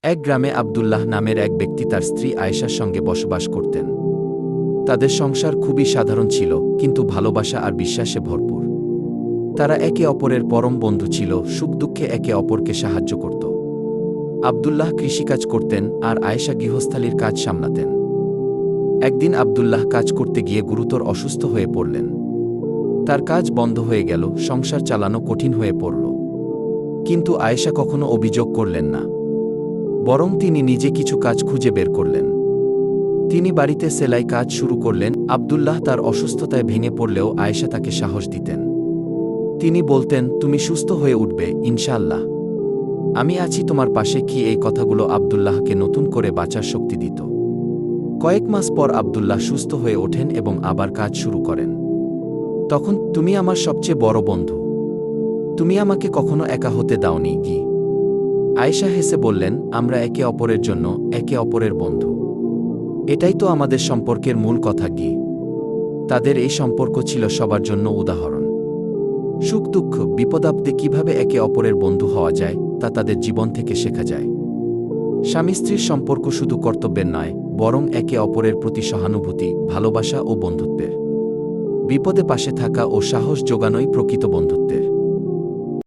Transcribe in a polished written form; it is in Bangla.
এক গ্রামে আব্দুল্লাহ নামের এক ব্যক্তি তার স্ত্রী আয়েশার সঙ্গে বসবাস করতেন। তাদের সংসার খুবই সাধারণ ছিল, কিন্তু ভালোবাসা আর বিশ্বাসে ভরপুর। তারা একে অপরের পরম বন্ধু ছিল, সুখ দুঃখে একে অপরকে সাহায্য করত। আব্দুল্লাহ কৃষিকাজ করতেন আর আয়েশা গৃহস্থালির কাজ সামলাতেন। একদিন আব্দুল্লাহ কাজ করতে গিয়ে গুরুতর অসুস্থ হয়ে পড়লেন। তার কাজ বন্ধ হয়ে গেল, সংসার চালানো কঠিন হয়ে পড়ল। কিন্তু আয়েশা কখনো অভিযোগ করলেন না, বরং তিনি নিজে কিছু কাজ খুঁজে বের করলেন। তিনি বাড়িতে সেলাই কাজ শুরু করলেন। আব্দুল্লাহ তার অসুস্থতায় ভেঙে পড়লেও আয়েশা তাকে সাহস দিতেন। তিনি বলতেন, তুমি সুস্থ হয়ে উঠবে ইনশাআল্লাহ, আমি আছি তোমার পাশে। কি এই কথাগুলো আব্দুল্লাহকে নতুন করে বাঁচার শক্তি দিত। কয়েক মাস পর আব্দুল্লাহ সুস্থ হয়ে ওঠেন এবং আবার কাজ শুরু করেন। তখন, তুমি আমার সবচেয়ে বড় বন্ধু, তুমি আমাকে কখনো একা হতে দাওনি কি? আয়েশা হেসে বললেন, আমরা একে অপরের জন্য একে অপরের বন্ধু। এটাই তো আমাদের সম্পর্কের মূল কথা কি? তাদের এই সম্পর্ক ছিল সবার জন্য উদাহরণ। সুখ দুঃখ বিপদাপদে কিভাবে একে অপরের বন্ধু হওয়া যায় তা তাদের জীবন থেকে শেখা যায়। স্বামী স্ত্রীর সম্পর্ক শুধু কর্তব্যের নয়, বরং একে অপরের প্রতি সহানুভূতি, ভালোবাসা ও বন্ধুত্বের। বিপদে পাশে থাকা ও সাহস যোগানোই প্রকৃত বন্ধুত্বের